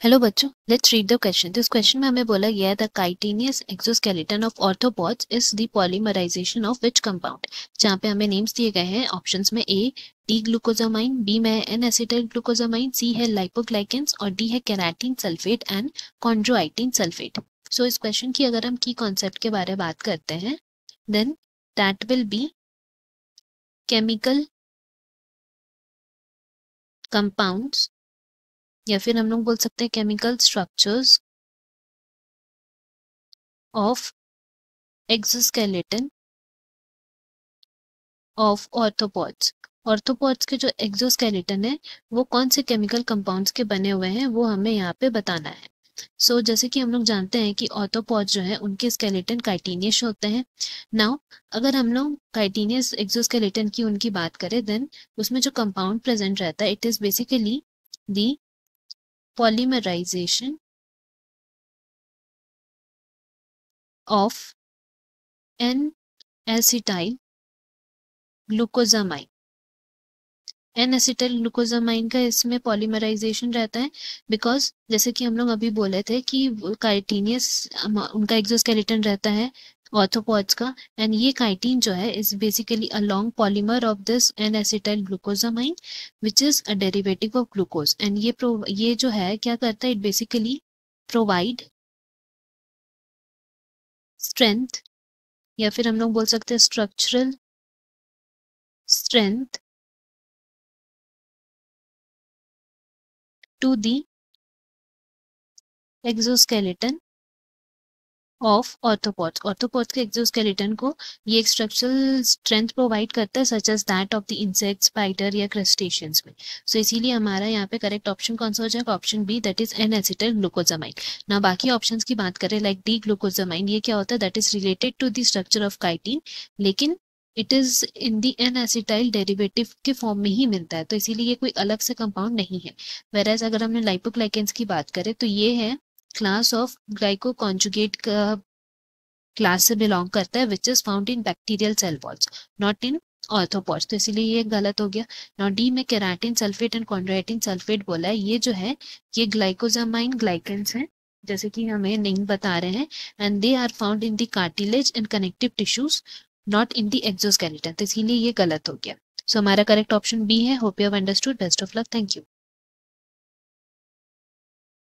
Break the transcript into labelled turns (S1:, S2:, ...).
S1: Hello बच्चों, let's read the question. तो इस क्वेश्चन में हमें बोला गया है the chitinous exoskeleton of arthropods is the polymerisation of which compound. जहाँ पे हमें नेम्स दिए गए हैं ऑप्शंस में ए डी ग्लूकोजामाइन, बी में एन एसिटाइल ग्लूकोजामाइन, सी है लाइपोग्लाइकेंस और डी है keratin sulphate and chondroitin sulphate. So इस क्वेश्चन की अगर हम की कॉन्सेप्ट के बारे में बात करते हैं then that will be chemical compounds या फिर हम लोग बोल सकते हैं chemical structures of exoskeleton of arthropods. Arthropods के जो एक्सोस्केलेटन है वो कौन से केमिकल कंपाउंड्स के बने हुए हैं वो हमें यहाँ पे बताना है। जैसे कि हम लोग जानते हैं कि ऑर्थोपॉड्स जो है उनके स्केलेटन काइटिनियस होते हैं। नाउ अगर हम लोग काइटिनियस एक्सोस्केलेटन की उनकी बात करें देन उसमें जो कंपाउंड प्रेजेंट रहता है it is basically the polymerisation of N acetyl glucosamine. N acetyl glucosamine का इसमें पॉलीमराइजेशन रहता है बिकॉज जैसे कि हम लोग अभी बोले थे कि काइटिनियस उनका एक्सोस्केलेटन रहता है ऑर्थोपॉड्स का एंड ये काइटिन जो है is basically a long polymer of this N acetyl glucosamine which is a derivative of glucose and ये जो है क्या करता है इट बेसिकली प्रोवाइड स्ट्रेंथ या फिर हम लोग बोल सकते हैं structural strength to the exoskeleton of arthropods. Arthropods के एक्सोस्केलेटन को ये एक स्ट्रक्चरल स्ट्रेंथ प्रोवाइड करता है such as that of the insect, spider या क्रस्टेशियंस में। इसीलिए हमारा यहाँ पे करेक्ट ऑप्शन कौन सा हो जाएगा? Option B that is N acetyl glucosamine. ना बाकी ऑप्शंस की बात करें लाइक डी ग्लूकोजामाइन, ये क्या होता है? That is related to the structure of chitin लेकिन it is in the N acetyl derivative के फॉर्म में ही मिलता है तो इसीलिए ये कोई अलग से कंपाउंड नहीं है। वेराज अगर हमने लाइपोग्लाइकेंस की बात करें तो ये है क्लास ऑफ ग्लाइको कॉन्जुगेट का क्लास से बिलोंग करता है which is found in bacterial cell walls not in arthropods. तो इसीलिए ये गलत हो गया। नॉ डी में keratin sulphate and chondroitin sulphate बोला है, ये जो है ये ग्लाइकोजामाइन ग्लाइकेंस है जैसे कि हमें नेम बता रहे हैं and they are found in the cartilage and connective tissues not in the exoskeleton. तो इसीलिए ये गलत हो गया। हमारा करेक्ट ऑप्शन बी है। Hope you have understood. Best of luck. Thank you.